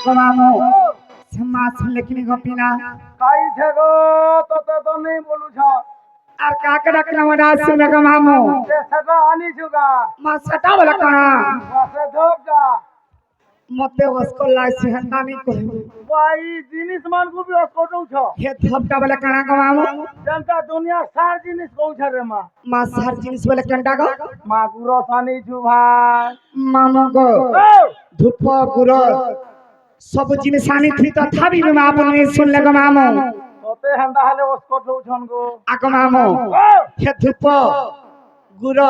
को मामो समाज लेकिन गोपीना काई छे गो तो नहीं बोलू छ আর কাকে ডাকলাম ওটা শুনে গো মামু যে সেটা আনি ছুগা মা সেটা বলে কোনা বাসে ধোকা মতে ওসকো লাইছি হন্দানি কই ভাই জিনিস মান কো বি অসকো ছ হে থপটা বলে কোনা গো মামু जनता दुनिया सार জিনিস কৌ छ রে মা মা সার জিনিস বলে কোনটা গো মা গুরো সানি छु ভাই মামু গো ও ধূপ গুড় সব জিনিস আনি থি তো থাবি মা আপনি শুনলে গো মামু তোতে হন্দা হলে অসকো ছন গো আগো মামু ও হে ধূপ গুড়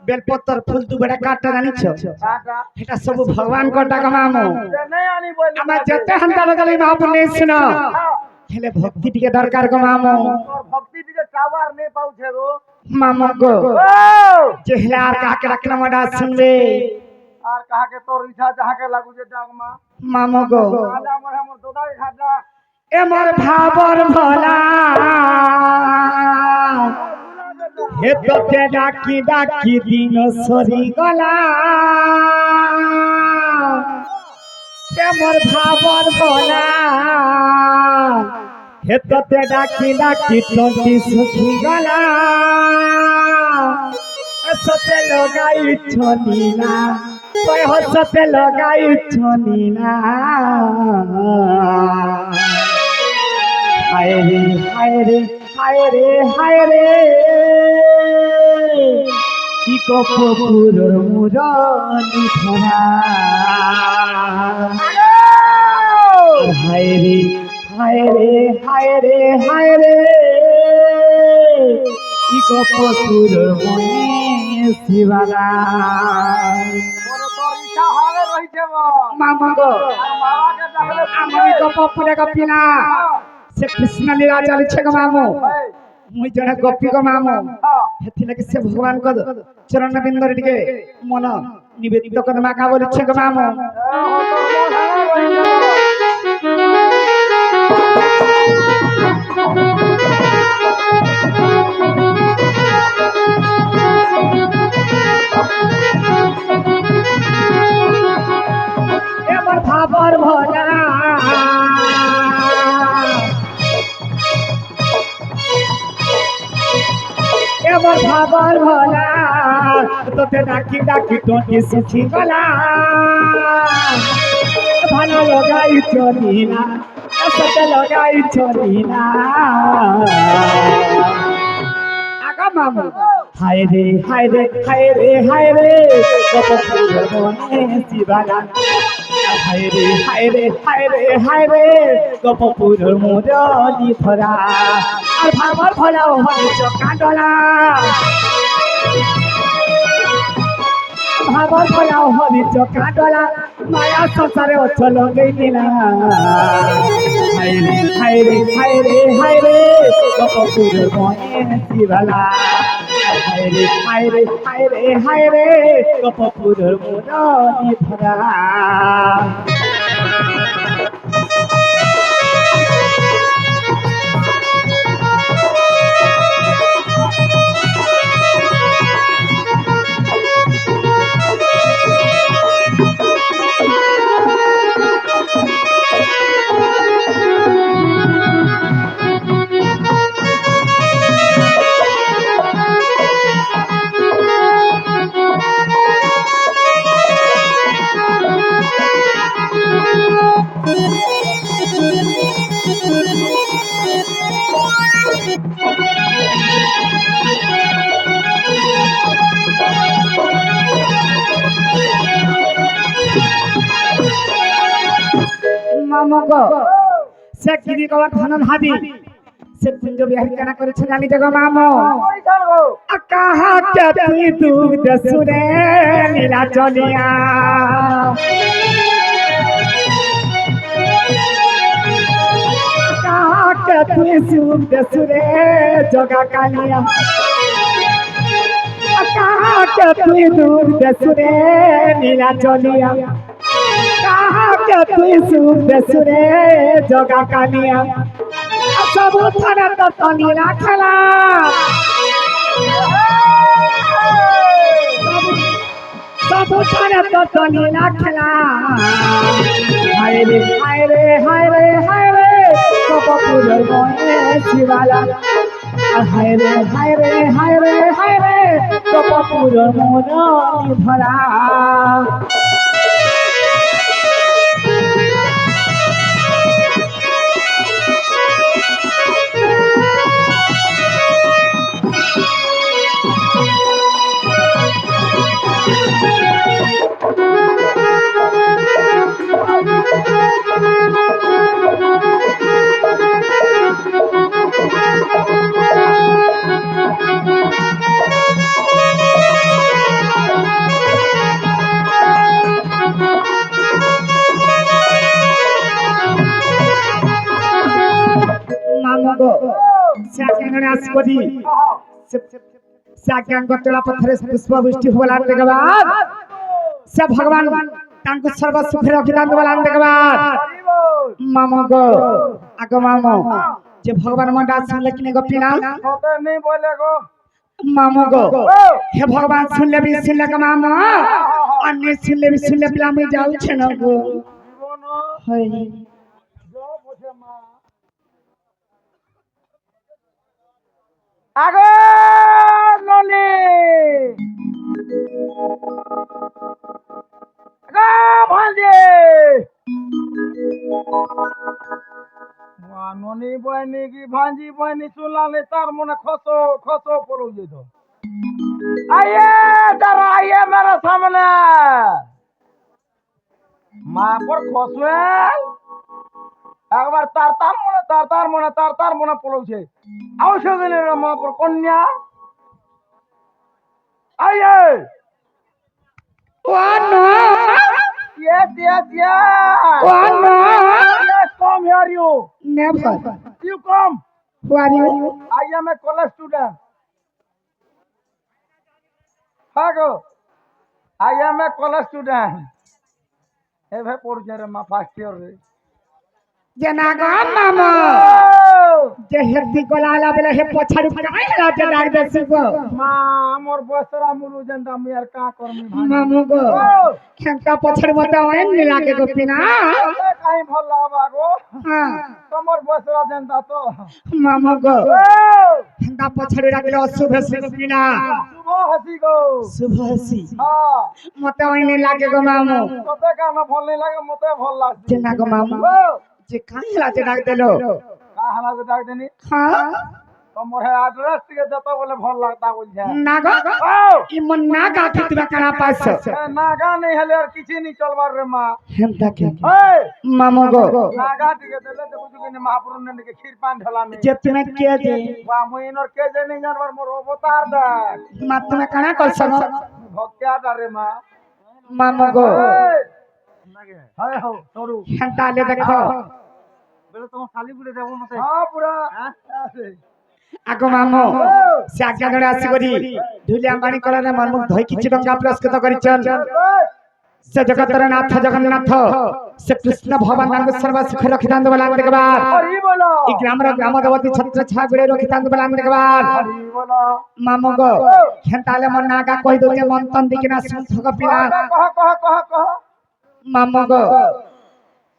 বেলপত্র ফুল তু বড় কাটা জানিছ কাকা এটা সব ভগবান কো ডাকা মামু যে নাই আনি বলি আমার যেতে হন্তা বগলি মা আপনি শুনো হেলে ভক্তি টিকে দরকার গো মামু তোর ভক্তি দিকে টাওয়ার নেই পাউ ছে গো মামু গো ও যেহলে আর কাকে রাখলাম ওটা শুনবে আর কাহাকে তোর ইচ্ছা যাহাকে লাগু যে ডাক মা মামু গো আলা আমার দোদাই খাজা এমর ভাবর ভোলা হে তোতে ডাকি ডাকি দিন সরি গলা এমর ভাবর ভোলা হে তোতে ডাকি ডাকি তোটি সুখী গলা সতে লগাই ছনিনা তোয় হসতে লগাই ছনিনা হায় রে হায় রে হায় রে হায় রে কি কপুর মুরলি ধরা হায় রে হায় রে হায় রে হায় রে কি কপুর মনে শিবালা ওরে তোর ইচ্ছা হবে রইছে গো মামা গো আর মামাকে ডাকলে আমি কপুরে গপিনা সে কৃষ্ণ লীলা চালিছে গো মামু মুই জনে গোপী গো মামু হেতি লাগি সে ভগবান কো চরণ বিন্দরে টিকে মন নিবেদিত করে মাকা বলিছে গো মামু এবার ভাবর ভোলা এবার ভাবর ভোলা তোতে ডাকি ডাকি তোটি সুখী গলা ভালো লগাই চলি না সতে লগাই চলি না আগা মামু হায় রে হায় রে হায় রে হায় রে কত ফুল মনে শিবালা হায় রে হায় রে হায় রে হায় রে কপুর মুরলি ধরা আর ভাবর ভোলা হরি চকা ডলা ভাবর ভোলা হরি চকা ডলা মায়া সংসারে অচল গই না হায় রে হায় রে হায় রে হায় রে কপুর মনে শিবালা হায় রে হায় রে হায় রে হায় রে কপুর মুরলি ধরা মামা গো সে গিরি গো ধন ভাবি সে কুঞ্জ বিহারি কেনা করেছে জানি গো মামা ওই ছাড় গো কাহা কে তুই দুধ সুরে লীলা চলিয়া কাহা কে তুই দুধ সুরে জগা কালিয়া কাহা কে তুই দুধ সুরে লীলা চলিয়া কাহা কে তুই দুধ সুরে জগা কালিয়া সব থানা তো লীলা খেলা सब थाने तो लीला खेला हाय হায় রে গোপপুরের মনে শিবালা হায় রে গোপপুরের মনে ভরা মামগো সাকাঙ্গনে আসবদি সাকাঙ্গ তোলা পথরে পুষ্প বৃষ্টি হলান দেখবাদ সে ভগবান তাঙ্কু সর্ব সুখে রখিদান বলান দেখবাদ মামগো আগ মামো যে ভগবান মন্ডা শুনলে কিনে গপিনা কথা নেই বলে গো মামগো হে ভগবান শুনলে বি শুনলে কা মামা अन्य सुनले भी सुनले पिला में जाऊ छे न गो জীবন হয় জো বোঝে মা আগো ননি আগো ভাঞ্জে ননি বয়নি কি ভাঞ্জি বয়নি শুনলালে তার মনে খসো খসো পড়ে যেত आइए जरा आइए मेरे सामने माँ पर खोसवेल एक बार तार मने पड़ो छे आवश्यक गेले रे माँ पर कन्या आइए वानो yes वानो yes come here you never you come who are you I am a college student Hago, I am a college student. Hey, bhai, pori jare ma first year re. जनागो mama J Haiti गोलाला बेले हे पछाड़ी काहे ला जे डाक दे सुगो Ma, amor bosra muru janda mi ar ka kormi bhai. मामू गो खेंता पछाड़ी मत ओए नी लागे गो पिना Kahi bhal laba go. हां Tomor bosra janda to. मामू गो Oh, खेंता पछाड़ी राखले अशुभ से पिना subho hasi go. शुभ हसी Ha, मत ओए नी लागे गो मामू tote ka na bhal nahi lage, mote bhal lagse. जनागो मामू Oh, जे काहे ला जे डाक देलो ka hala se dak deni. हां Tomor hai address ke jata bole bhal lagta bolche. नागो Oh, ई मन नागा कितबा करा पास naga nahi hale ar kichi nahi cholbar re ma. हेंता के Hey, मामू गो naga tige dele de buju kini mahapuru ne ke khir pan dhala me. जे तुम्हें के जे Wa moinor ke je nahi janwar mor avatar da. मत तुम्हें कना कर सको Bhaktya dare ma. मामू गो Hey, hai ho toru. हेंता ले देखो Bele tomar khali pure debo mate. Ha pura. आगो मामो से आज्ञा धरे आसी करी धुलिया माणी करने मनमुख धोई किछि डंगा पुरस्कृत करिचन से जगतर नाथ जगन्नाथ से कृष्ण भगवान नाम सर्व सुख रखितांत बलान देखबार Hari bola. ई ग्राम रो ग्राम देवती छत्र छा गुड़े रखितांत बलान देखबार Hari bola. मामो गो खेंताले मन नागा कहि दो जे मन तन दिकिना सुख पिला कह. मामो गो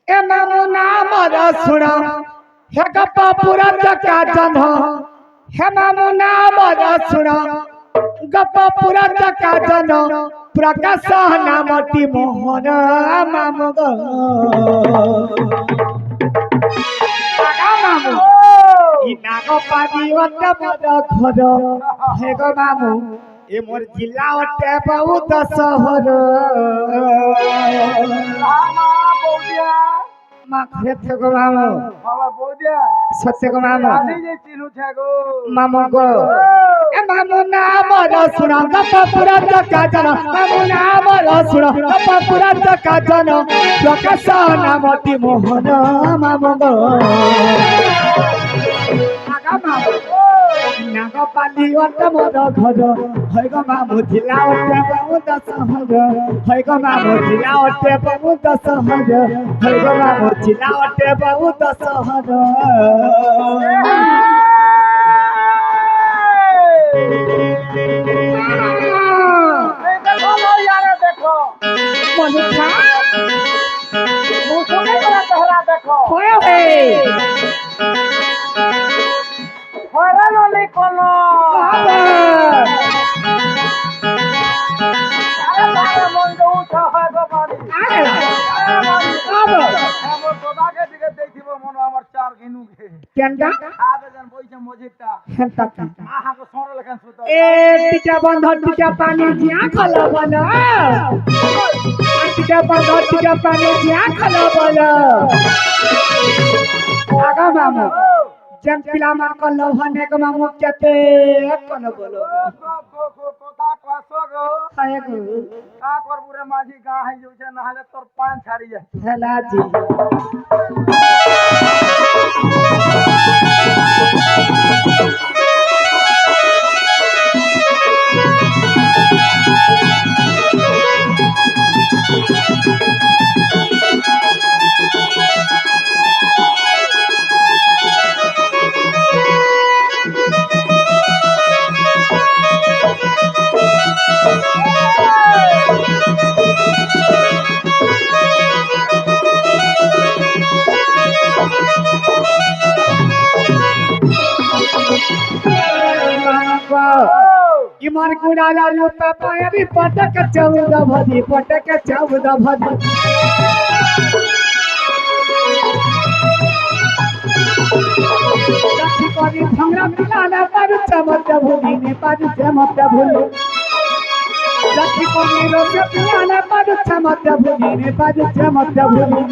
ए मामो नाम रसुण हे गप्पा पूरा जका जन हे मामो नाम रसुण गप्पा पूरा जका जन प्रकाश नामटी मोहन मामो गो मामो ई नाग पादी वत मद खर हे गो मामो ए मोर जिल्ला ओटे बहुत शहर Mama bodia. मा खरे थे गो मामो Mama bodia. सत्य गो मामो Adi je chilu chago. मामो गो ए मामो नाम रसुण गप्पा पूरा जका जन मामो नाम रसुण गप्पा पूरा जका जन प्रकाश नामटी मोहन मामो गो आगा मामो नाग पाली वत मद घर है गो मामो जिला ओटे बहुत सहज है गो मामो जिला ओटे बहुत सहज है गो मामो जिला ओटे बहुत सहज देखो यार देखो मनुखा मुझे नहीं पता হয় হে হয়রান নেই কোনো মন উঠা হয় গো বাড়ি আমার দাদাকে দিকে দেখিব মনে আমার চার ঘিনুকে কেনটা আগে যেন বইছে মজিদটা হেনতা আহাকে সরে লেখান সুতো এ টিকা বন্ধ টিকা পানি জিয়া খালো বলো টিকা বন্ধ টিকা পানি জিয়া খালো বলো আগা মামু যেন পিলা মার কলো হনে গো মামু কেতে কোন বলো কথা কস গো হায় গো কা করবু রে মাঝি গা হাই যাচ্ছে না হলে তোর পান ছাড়ি যায় হেলা জি इमर गुड़ाला रूपा पायरी पटक चौद भदी पटक चौद भदी लक्ष्मी करी भंगरा मिलाना पर चमक भूमि ने पर चमक भूमि लक्ष्मी करी रोक मिलाना पर चमक भूमि ने पर चमक भूमि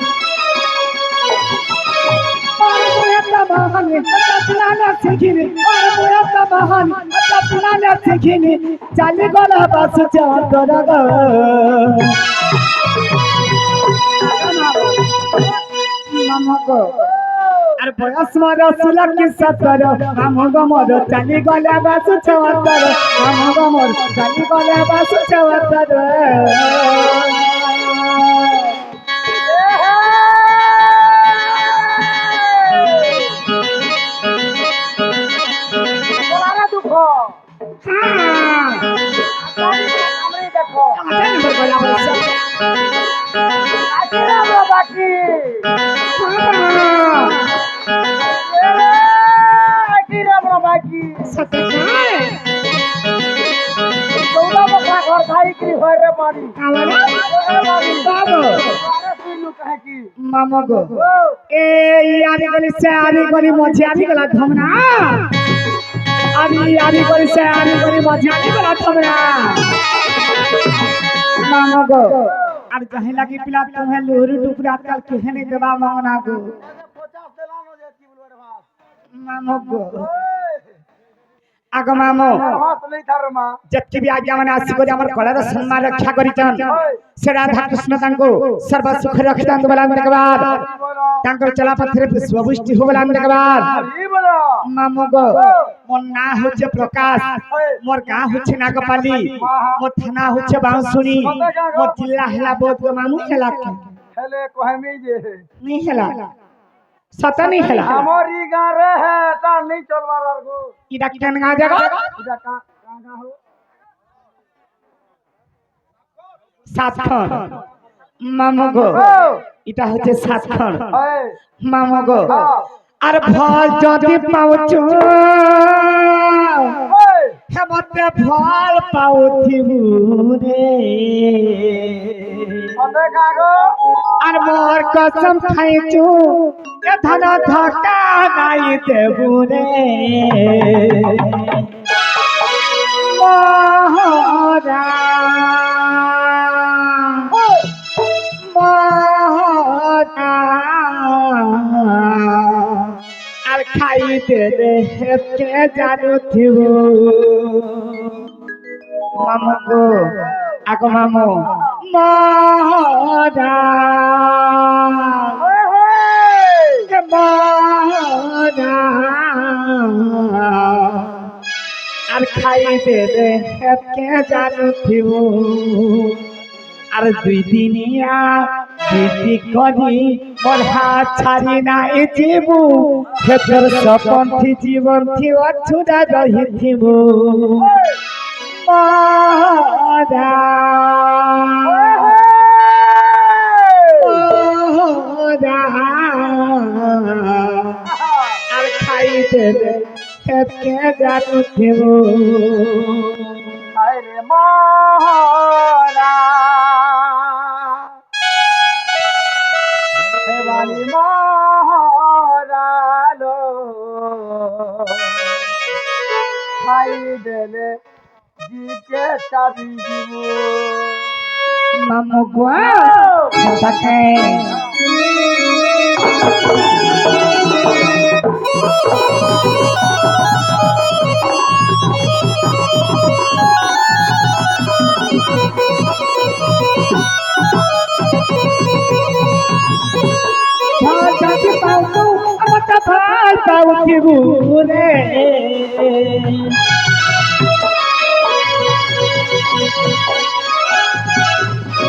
चाली गला बस चौदर আর বয়স মর সুলা কি সতর আমগ মর চালি গলা বাস চৌদর আমগ মর চালি গলা বাস চৌদর মামগো এই আরি গলি মঝি আরি গলা ধমনা আরি গলি মঝি আরি গলা ধমনা মামগো আর কহে লাগি পিলা তুমি লুরু টুকরা কাল কেহে নি দেবা মংনা গো 50 দেলানো যে কি বলবো রে ভাই মামগো आग मामो जबकि भी आज्ञा मैंने आसी को हमर कलार सम्मान रक्षा करितन से राधा कृष्ण तांको सर्व सुख रखितन बलान के बाद तांकर चला पथरे पुष्पवृष्टि हो बलान के बाद मामो गो मोर ना होचे प्रकाश मोर गां होचे नागपाली मोर थाना होचे बांसुरी मोर जिल्ला हेला बोध गो मामू हेला हेले कहमी जे नी हेला सता नहीं हेला हमरी गां रे है ता नहीं चलवार गो इडा केन गा जागा इडा का हो सातखन मामगो इटा হচ্ছে সাতখন মামগো আর ফল যদি পাউছো হেমতে ফল পাউথিবু রে মতে কাগো আর মোর কসম খাইছো এ ধন ধকা নাই দেবু রে মহারা মহারা আর খাইতে রে কে জানো থিবু মামগো আগো মামো মহারা আর খাইতে রে কে জানো থিবু আর দুই দিনিয়া দিদি করি মোর হাত ছাড়ি নাই জীবু হেতর সপন্থী জীবন থি অছুরা রহিথিবু মহারা মহারা দেলে হেতে জানুথিব আরে মহারা বালি মহারালো খাই দেলে জিকে চাবি দিব মামু গোয়া থাকে ভাষাটি পাউতু আমার ভাল পাউথিব রে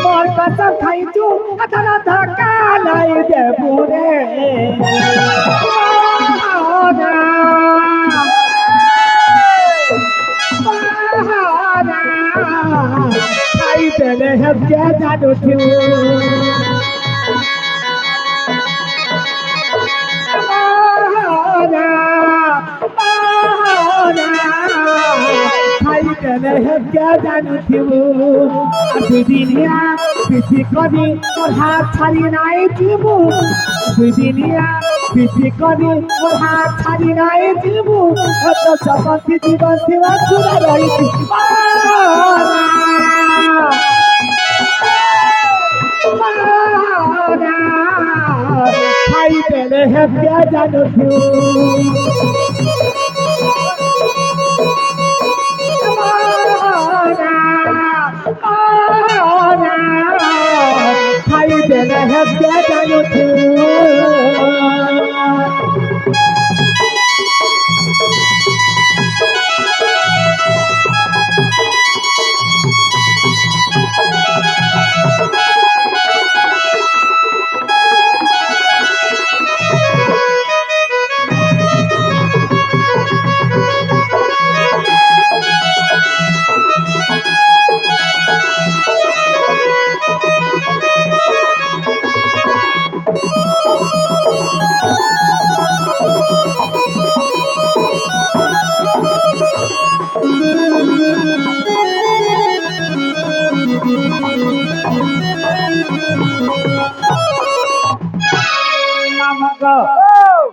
মোর কথা খাইছু আধা রাধা কালাই দেবু রে খাই দেলে হেবকে জানুথিব খাই দেলে হেবকে জানুথিব দুদিনিয়া পিঠি করি মোর হাত ছাড়ি নাই দিব দুদিনিয়া পিঠি করি মোর হাত ছাড়ি নাই দিব এত সপতি জীবন দিবা চুরা রইছি খাই দেলে হেবকে জানুথিব খাই দেলে হেবকে জানুথিব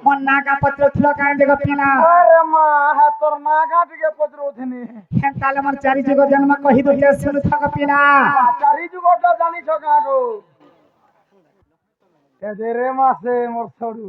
মন নাগা পত্র ছিল কাই দেখো পিনা আরে মা হ্যাঁ তোর নাগা থেকে পত্র ওঠেনি তাহলে আমার চারি যুগ জন্ম কহি দুটিয়া শুনু থাক পিনা চারি যুগটা জানিছ কাগো এদের মাসে মোর ছড়ু